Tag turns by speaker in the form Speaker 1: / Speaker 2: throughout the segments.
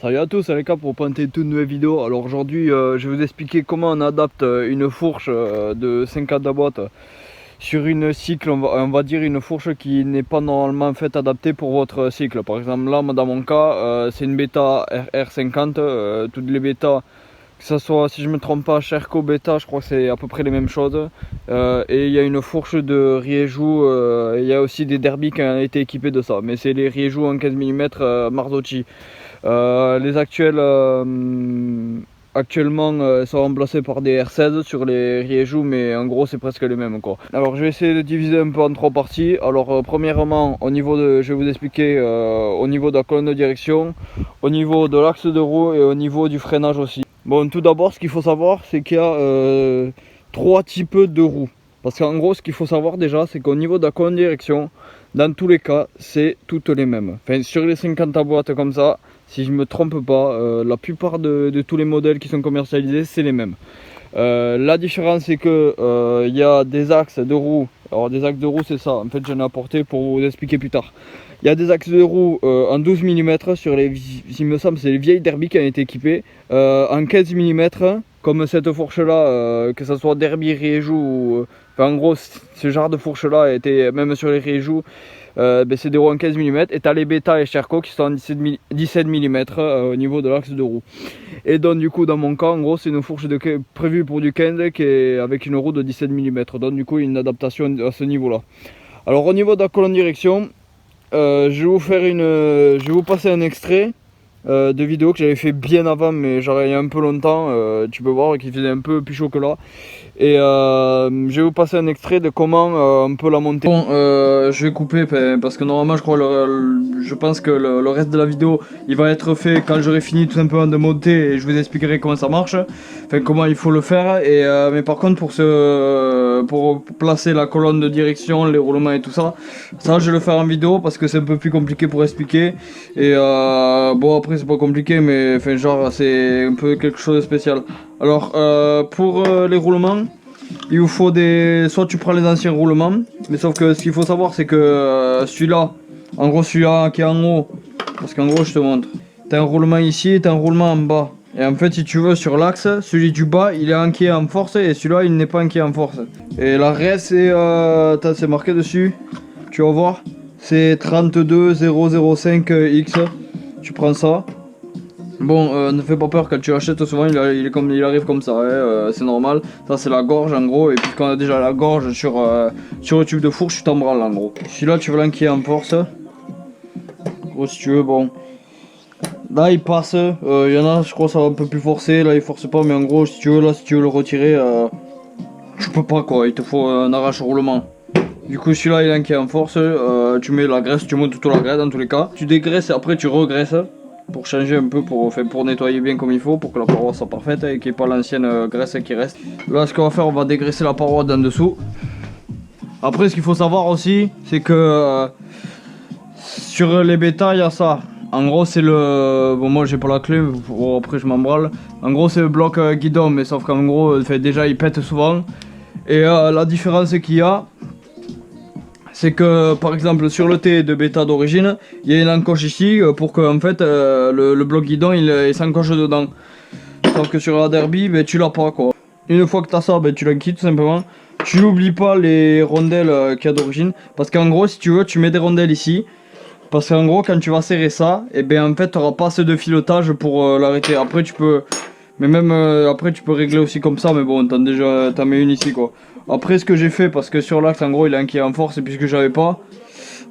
Speaker 1: Salut à tous, c'est les gars pour présenter une toute nouvelle vidéo. Alors aujourd'hui je vais vous expliquer comment on adapte une fourche de 5 de la boîte sur une cycle, on va dire une fourche qui n'est pas normalement faite adaptée pour votre cycle. Par exemple là dans mon cas c'est une bêta RR50, toutes les bêtas, que ce soit si je me trompe pas Sherco bêta, je crois que c'est à peu près les mêmes choses. Et il y a une fourche de Riejou, il y a aussi des Derby qui ont été équipés de ça, mais c'est les Riejou en 15 mm Marzocchi. Les actuels actuellement sont remplacés par des R16 sur les Riejou, mais en gros c'est presque les mêmes quoi. Alors je vais essayer de diviser un peu en trois parties. Alors premièrement au niveau de, je vais vous expliquer au niveau de la colonne de direction, au niveau de l'axe de roue et au niveau du freinage aussi. Bon, tout d'abord ce qu'il faut savoir c'est qu'il y a trois types de roues. Parce qu'en gros ce qu'il faut savoir déjà c'est qu'au niveau de la colonne de direction, dans tous les cas c'est toutes les mêmes. Enfin sur les 50 à boîte comme ça, si je me trompe pas, la plupart de tous les modèles qui sont commercialisés c'est les mêmes. La différence c'est que il y a des axes de roues. Alors des axes de roues c'est ça, en fait j'en ai apporté pour vous expliquer plus tard. Il y a des axes de roues en 12 mm sur les, il me semble c'est les vieilles Derby qui ont été équipées, en 15 mm comme cette fourche là, que ce soit Derby, Riejou ou enfin, en gros ce genre de fourche là était même sur les Riejou. C'est des roues en 15 mm et tu as les Beta et Sherco qui sont en 17 mm au niveau de l'axe de roue. Et donc du coup dans mon cas en gros c'est une fourche prévue pour du 15 qui est avec une roue de 17 mm, donc du coup une adaptation à ce niveau là. Alors au niveau de la colonne direction, je vais vous passer un extrait de vidéo que j'avais fait bien avant, mais genre il y a un peu longtemps, tu peux voir qu'il faisait un peu plus chaud que là. Et je vais vous passer un extrait de comment on peut la monter. Bon, je vais couper parce que normalement je pense que le reste de la vidéo il va être fait quand j'aurai fini tout simplement de monter et je vous expliquerai comment ça marche, enfin comment il faut le faire. Et mais par contre pour placer la colonne de direction, les roulements et tout ça, je vais le faire en vidéo parce que c'est un peu plus compliqué pour expliquer. Et bon après c'est pas compliqué, mais enfin genre c'est un peu quelque chose de spécial. Alors pour les roulements, il vous faut soit tu prends les anciens roulements, mais sauf que ce qu'il faut savoir c'est que celui-là, en gros celui-là qui est en haut, parce qu'en gros je te montre, t'as un roulement ici et t'as un roulement en bas. Et en fait si tu veux sur l'axe, celui du bas il est enquillé en force et celui-là il n'est pas enquillé en force. Et la reste c'est marqué dessus, tu vas voir, c'est 32005X, tu prends ça. Bon, ne fais pas peur quand tu l'achètes, souvent il arrive comme ça, hein, c'est normal. Ça c'est la gorge en gros, et puis quand on a déjà la gorge sur le tube de fourche, tu t'en branles en gros. Celui-là tu veux l'enquiller en force. Gros si tu veux, bon. Là il passe, il y en a je crois ça va un peu plus forcer, là il force pas, mais en gros si tu veux, là si tu veux le retirer, tu peux pas quoi, il te faut un arrache roulement. Du coup celui-là il est enquillé en force, tu mets la graisse, tu montes toute la graisse dans tous les cas. Tu dégraisses et après tu regraisses. Pour changer un peu, pour nettoyer bien comme il faut, pour que la paroi soit parfaite et qu'il n'y ait pas l'ancienne graisse qui reste. Là ce qu'on va faire, on va dégraisser la paroi d'en dessous. Après ce qu'il faut savoir aussi, c'est que sur les bêtas il y a ça. En gros c'est le... Bon moi j'ai pas la clé, bon, après je m'embralle. En gros c'est le bloc guidon, mais sauf qu'en gros déjà il pète souvent. Et la différence qu'il y a, c'est que par exemple sur le T de bêta d'origine, il y a une encoche ici pour que en fait le bloc guidon il s'encoche dedans. Sauf que sur la Derby, ben, tu l'as pas quoi. Une fois que tu as ça, ben, tu la quittes tout simplement. Tu n'oublies pas les rondelles qu'il y a d'origine. Parce qu'en gros si tu veux tu mets des rondelles ici. Parce qu'en gros quand tu vas serrer ça, et ben en fait tu n'auras pas assez de filetage pour l'arrêter. Après tu peux... Mais même après tu peux régler aussi comme ça, mais bon t'en mets une ici quoi. Après ce que j'ai fait, parce que sur l'axe en gros il est enquillé en force et puisque j'avais pas,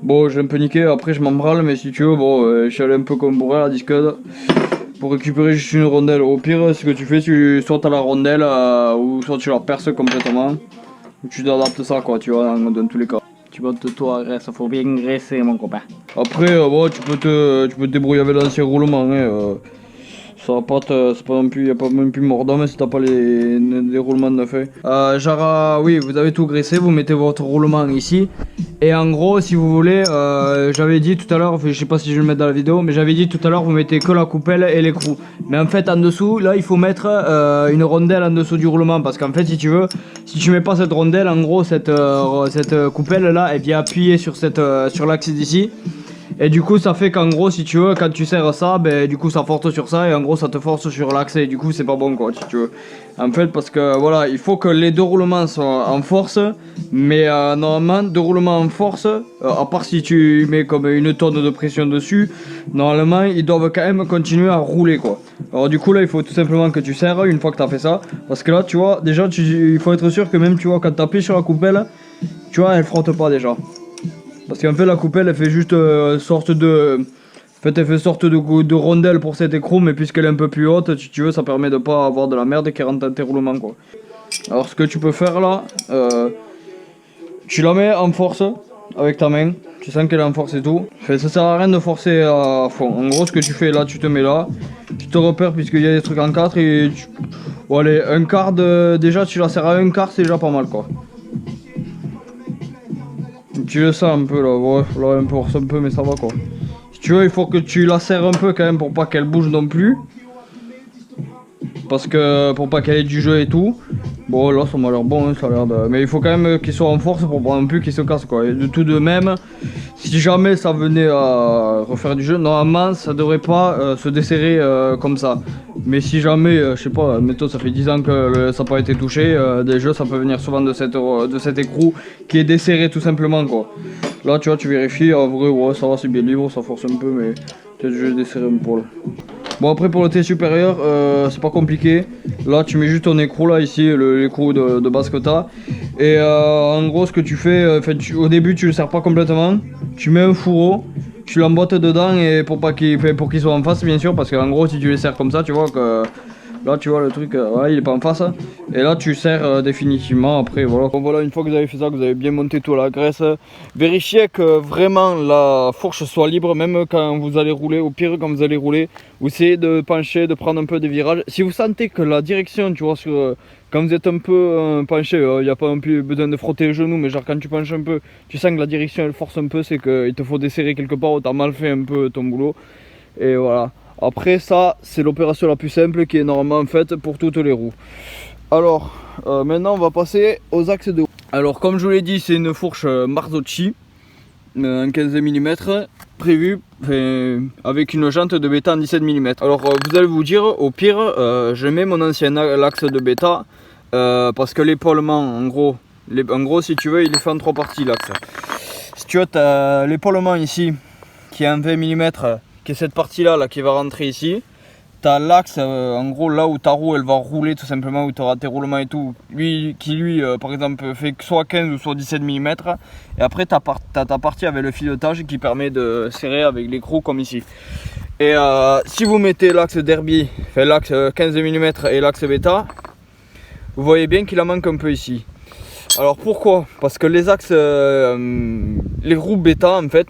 Speaker 1: bon j'ai un peu niqué, après je m'embralle, mais si tu veux bon je suis allé un peu comme bourré à la discade pour récupérer juste une rondelle. Au pire ce que tu fais, soit t'as la rondelle ou soit tu la perces complètement, ou tu adaptes ça quoi, tu vois, dans tous les cas. Tu vas toi graisse, faut bien graisser mon copain. Après bon tu peux te débrouiller avec l'ancien roulement hein, ça va pas c'est pas non plus, y a pas même plus mordant mais si t'as pas les roulements de fait. Genre oui vous avez tout graissé, vous mettez votre roulement ici. Et en gros si vous voulez, j'avais dit tout à l'heure, je sais pas si je vais le mettre dans la vidéo, mais j'avais dit tout à l'heure vous mettez que la coupelle et l'écrou. Mais en fait en dessous, là il faut mettre une rondelle en dessous du roulement. Parce qu'en fait si tu veux, si tu mets pas cette rondelle, en gros cette coupelle là elle vient appuyer sur l'axe d'ici. Et du coup ça fait qu'en gros si tu veux quand tu serres ça, ben du coup ça force sur ça et en gros ça te force sur l'axe et du coup c'est pas bon quoi si tu veux. En fait parce que voilà il faut que les deux roulements soient en force, mais normalement deux roulements en force, à part si tu mets comme une tonne de pression dessus, normalement ils doivent quand même continuer à rouler quoi. Alors du coup là il faut tout simplement que tu serres une fois que tu as fait ça, parce que là tu vois déjà il faut être sûr que même tu vois quand tu appuies sur la coupelle, tu vois elle frotte pas déjà. Parce qu'en fait la coupelle elle fait juste sorte de... En fait elle fait sorte de rondelle pour cet écrou, mais puisqu'elle est un peu plus haute, si tu veux ça permet de pas avoir de la merde qui rentre dans tes roulements quoi. Alors ce que tu peux faire là, tu la mets en force avec ta main, tu sens qu'elle est en force et tout. Enfin, ça sert à rien de forcer à fond. En gros ce que tu fais là, tu te mets là, tu te repères puisqu'il y a des trucs en 4 et tu... Bon allez, un quart de... Déjà tu la serres à un quart, c'est déjà pas mal quoi. Tu le sens un peu là, ouais, là on force un peu mais ça va quoi. Si tu veux il faut que tu la serres un peu quand même pour pas qu'elle bouge non plus. Parce que pour pas qu'elle ait du jeu et tout. Bon là ça m'a l'air bon, hein, ça a l'air de... Mais il faut quand même qu'il soit en force pour pas non plus qu'il se casse quoi. Et de tout de même, si jamais ça venait à refaire du jeu, normalement ça devrait pas se desserrer comme ça. Mais si jamais, je sais pas, mettons ça fait 10 ans que ça n'a pas été touché, des jeux ça peut venir souvent de cet écrou qui est desserré tout simplement quoi. Là tu vois tu vérifies, en vrai ouais ça va c'est bien libre, ça force un peu mais peut-être je vais desserrer un peu là. Bon après pour le T supérieur c'est pas compliqué. Là tu mets juste ton écrou là ici, l'écrou de base que t'as. Et en gros ce que tu fais, au début tu le serres pas complètement. Tu mets un fourreau, tu l'emboîtes dedans et pour qu'il soit en face bien sûr. Parce qu'en gros si tu les serres comme ça tu vois que... Là tu vois le truc, ouais, il est pas en face. Et là tu serres définitivement après voilà. Bon voilà, une fois que vous avez fait ça, que vous avez bien monté tout la graisse, vérifiez que vraiment la fourche soit libre même quand vous allez rouler. Au pire quand vous allez rouler, vous essayez de pencher, de prendre un peu des virages. Si vous sentez que la direction, tu vois, quand vous êtes un peu penché, il n'y a pas non plus besoin de frotter les genoux, mais genre quand tu penches un peu, tu sens que la direction elle force un peu, c'est qu'il te faut desserrer quelque part ou t'as mal fait un peu ton boulot. Et voilà. Après ça, c'est l'opération la plus simple qui est normalement faite pour toutes les roues. Alors, maintenant on va passer aux axes de roue. Alors comme je vous l'ai dit, c'est une fourche Marzocchi, en 15 mm, prévue avec une jante de bêta en 17 mm. Alors vous allez vous dire, au pire, je mets mon ancien axe de bêta, parce que l'épaulement, en gros si tu veux, il est fait en 3 parties l'axe. Si tu veux, tu as l'épaulement ici, qui est en 20 mm, qui est cette partie là qui va rentrer ici. Tu as l'axe en gros là où ta roue elle va rouler tout simplement, où tu auras tes roulements et tout, qui par exemple fait soit 15 ou soit 17 mm. Et après tu as ta partie avec le filetage qui permet de serrer avec l'écrou comme ici. Et si vous mettez l'axe derby, enfin l'axe 15 mm et l'axe bêta, vous voyez bien qu'il en manque un peu ici. Alors pourquoi? Parce que les axes, les roues bêta en fait,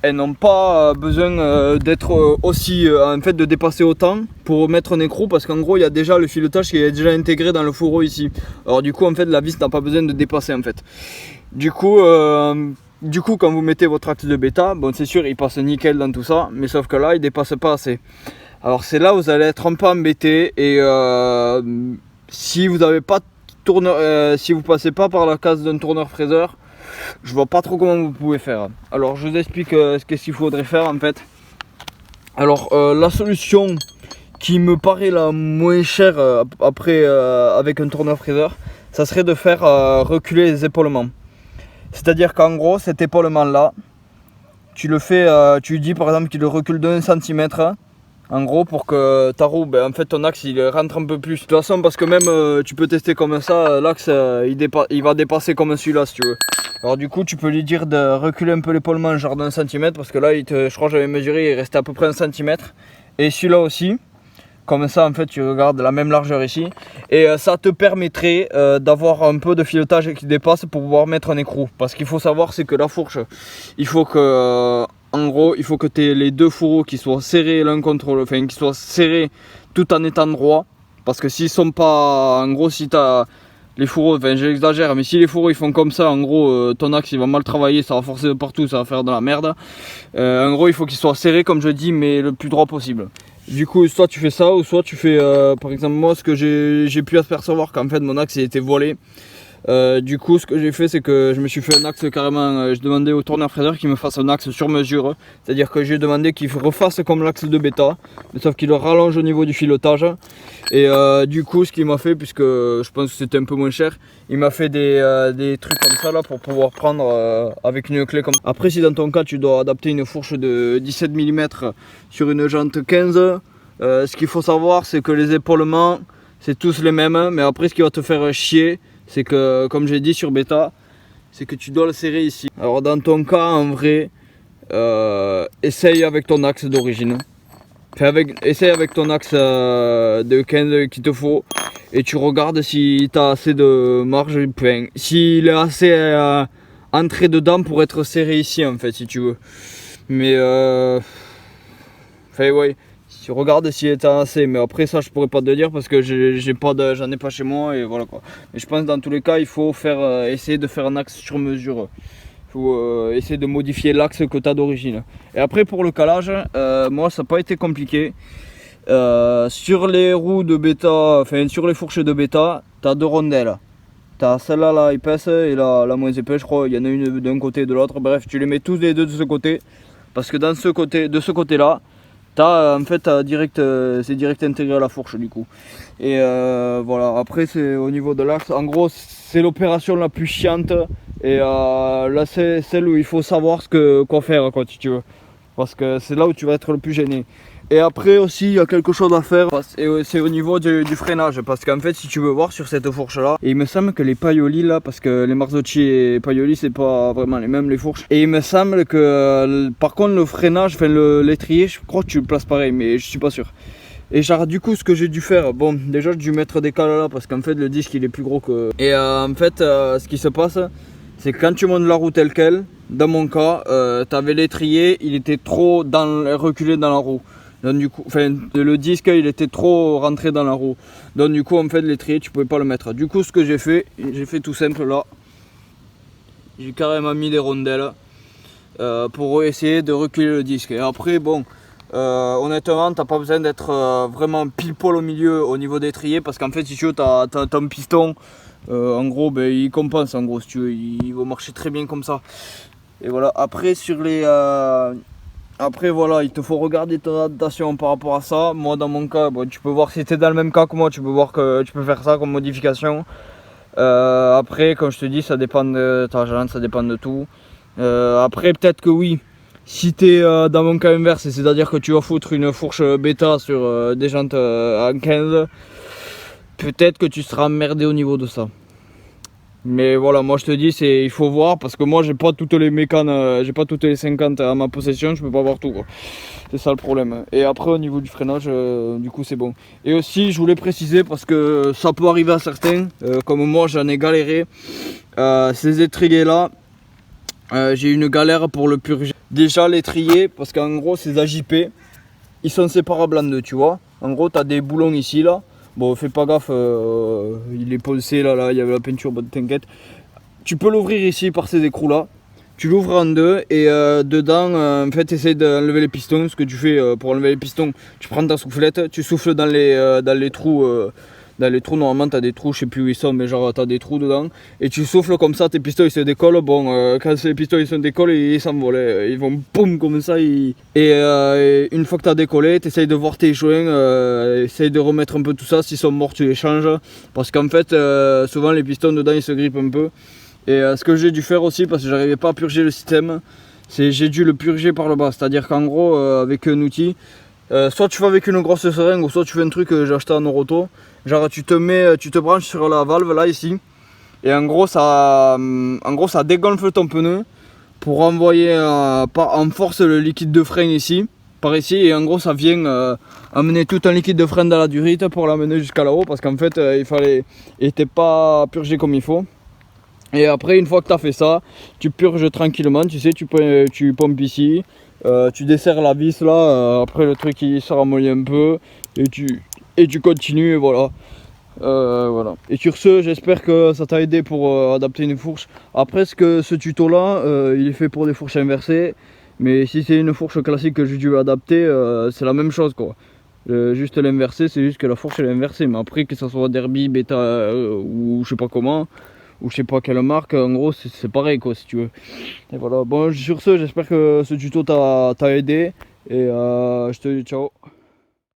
Speaker 1: elles n'ont pas besoin d'être aussi, en fait de dépasser autant pour mettre un écrou, parce qu'en gros il y a déjà le filetage qui est déjà intégré dans le fourreau ici. Alors du coup en fait la vis n'a pas besoin de dépasser en fait. Du coup quand vous mettez votre axe de bêta, bon c'est sûr il passe nickel dans tout ça, mais sauf que là il dépasse pas assez. Alors c'est là où vous allez être un peu embêté, et si vous n'avez pas de tourneur, si vous passez pas par la case d'un tourneur fraiseur, je vois pas trop comment vous pouvez faire. Alors je vous explique ce qu'il faudrait faire en fait. Alors la solution qui me paraît la moins chère après avec un tourneur fraiseur, ça serait de faire reculer les épaulements. C'est-à-dire qu'en gros cet épaulement là, tu le fais, tu lui dis par exemple qu'il le recule de 1 cm. En gros pour que ta roue, en fait ton axe il rentre un peu plus. De toute façon parce que même tu peux tester comme ça, l'axe il va dépasser comme celui-là si tu veux. Alors du coup tu peux lui dire de reculer un peu l'épaulement genre d'1 cm, parce que là je crois que j'avais mesuré, il restait à peu près 1 cm. Et celui-là aussi, comme ça en fait tu regardes la même largeur ici. Et ça te permettrait d'avoir un peu de filetage qui dépasse pour pouvoir mettre un écrou. Parce qu'il faut savoir c'est que la fourche, il faut que... en gros, il faut que tu aies les deux fourreaux qui soient serrés l'un contre l'autre, enfin qui soient serrés tout en étant droit. Parce que s'ils sont pas, en gros, si tu as les fourreaux, enfin j'exagère, mais si les fourreaux ils font comme ça, en gros, ton axe il va mal travailler, ça va forcer de partout, ça va faire de la merde. En gros, il faut qu'ils soient serrés comme je dis, mais le plus droit possible. Du coup, soit tu fais ça, ou soit tu fais, par exemple, moi, ce que j'ai pu apercevoir qu'en fait mon axe il était voilé. Du coup, ce que j'ai fait, c'est que je me suis fait un axe carrément. J'ai demandé au tourneur fraiseur qu'il me fasse un axe sur mesure. C'est-à-dire que j'ai demandé qu'il refasse comme l'axe de bêta, mais sauf qu'il le rallonge au niveau du filetage. Et du coup, ce qu'il m'a fait, puisque je pense que c'était un peu moins cher, il m'a fait des trucs comme ça là pour pouvoir prendre avec une clé comme ça. Après, si dans ton cas, tu dois adapter une fourche de 17 mm sur une jante 15, ce qu'il faut savoir, c'est que les épaulements, c'est tous les mêmes. Mais après, ce qui va te faire chier, c'est que, comme j'ai dit sur bêta, c'est que tu dois le serrer ici. Alors dans ton cas, en vrai, essaye avec ton axe d'origine. Essaye avec ton axe de 15 qu'il te faut. Et tu regardes si tu as assez de marge. S'il est assez entré dedans pour être serré ici, en fait, si tu veux. Mais enfin, ouais. Tu regardes s'il est assez, mais après ça je pourrais pas te le dire parce que j'en ai pas chez moi et voilà quoi. Mais je pense que dans tous les cas il faut essayer de faire un axe sur mesure. Il faut essayer de modifier l'axe que tu as d'origine. Et après pour le calage, moi ça n'a pas été compliqué. Sur les roues de bêta, enfin sur les fourches de bêta, tu as deux rondelles. Tu as celle-là la épaisse et la moins épaisse, je crois. Il y en a une d'un côté et de l'autre. Bref, tu les mets tous les deux de ce côté. Parce que de ce côté-là, en fait c'est direct intégré à la fourche du coup. Et voilà, après c'est au niveau de l'axe, en gros c'est l'opération la plus chiante. Et là c'est celle où il faut savoir quoi faire quoi, si tu veux. Parce que c'est là où tu vas être le plus gêné. Et après aussi il y a quelque chose à faire, c'est au niveau du freinage. Parce qu'en fait si tu veux voir sur cette fourche là, et il me semble que les Paioli là, parce que les Marzocchi et Paioli c'est pas vraiment les mêmes les fourches. Et il me semble que par contre le freinage, enfin l'étrier, je crois que tu le places pareil, mais je suis pas sûr. Et genre du coup ce que j'ai dû faire, bon déjà j'ai dû mettre des cales là parce qu'en fait le disque il est plus gros que... Et en fait ce qui se passe, c'est que quand tu montes la roue telle quelle, dans mon cas, tu avais l'étrier, il était trop reculé dans la roue. Donc du coup, enfin le disque il était trop rentré dans la roue. Donc du coup en fait l'étrier tu pouvais pas le mettre. Du coup ce que j'ai fait tout simple là. J'ai carrément mis des rondelles pour essayer de reculer le disque. Et après bon, honnêtement t'as pas besoin d'être vraiment pile poil au milieu au niveau d'étrier. Parce qu'en fait si tu veux t'as un piston, en gros ben, il compense en gros si tu veux, il va marcher très bien comme ça. Et voilà, après sur les... Après voilà, il te faut regarder ton adaptation par rapport à ça. Moi dans mon cas, bon, tu peux voir si tu es dans le même cas que moi, tu peux voir que tu peux faire ça comme modification. Après comme je te dis, ça dépend de ta jante, ça dépend de tout. Après peut-être que oui, si tu es dans mon cas inverse, c'est-à-dire que tu vas foutre une fourche bêta sur des jantes en 15, peut-être que tu seras emmerdé au niveau de ça. Mais voilà, moi je te dis, il faut voir parce que moi j'ai pas toutes les mécanes, j'ai pas toutes les 50 à ma possession, je peux pas voir tout quoi. C'est ça le problème. Et après au niveau du freinage, du coup c'est bon. Et aussi je voulais préciser parce que ça peut arriver à certains, comme moi j'en ai galéré. Ces étriers là, j'ai eu une galère pour le purger. Déjà l'étrier, parce qu'en gros ces AJP, ils sont séparables en deux, tu vois. En gros t'as des boulons ici là. Bon, fais pas gaffe, il est poncé là, il y avait la peinture, bon, t'inquiète. Tu peux l'ouvrir ici par ces écrous là. Tu l'ouvres en deux et dedans, en fait, essaye d'enlever les pistons. Ce que tu fais pour enlever les pistons, tu prends ta soufflette, tu souffles dans les trous. Dans les trous, normalement, tu as des trous, je sais plus où ils sont, mais genre, tu as des trous dedans. Et tu souffles comme ça, tes pistons ils se décollent. Bon, quand les pistons ils se décollent, ils s'envolent. Ils vont boum comme ça. Et une fois que tu as décollé, tu essayes de voir tes joints, essaye de remettre un peu tout ça. S'ils sont morts, tu les changes. Parce qu'en fait, souvent les pistons dedans ils se grippent un peu. Et ce que j'ai dû faire aussi, parce que j'arrivais pas à purger le système, c'est j'ai dû le purger par le bas. C'est-à-dire qu'en gros, avec un outil, soit tu fais avec une grosse seringue, ou soit tu fais un truc que j'ai acheté en Oroto. Genre tu te branches sur la valve là ici, et en gros ça dégonfle ton pneu pour envoyer en force le liquide de frein ici, par ici, et en gros ça vient amener tout un liquide de frein dans la durite pour l'amener jusqu'à là-haut, parce qu'en fait il était pas purgé comme il faut. Et après une fois que tu as fait ça, tu purges tranquillement, tu sais, tu pompes ici, tu desserres la vis là, après le truc il se ramollit un peu, et tu continues, et voilà. Voilà. Et sur ce, j'espère que ça t'a aidé pour adapter une fourche. Après, ce tuto là, il est fait pour des fourches inversées. Mais si c'est une fourche classique que j'ai dû adapter, c'est la même chose quoi. Juste l'inverser, c'est juste que la fourche elle est inversée. Mais après, que ça soit derby, bêta ou je sais pas comment, ou je sais pas quelle marque, en gros c'est pareil quoi si tu veux. Et voilà, bon sur ce j'espère que ce tuto t'a aidé et je te dis ciao.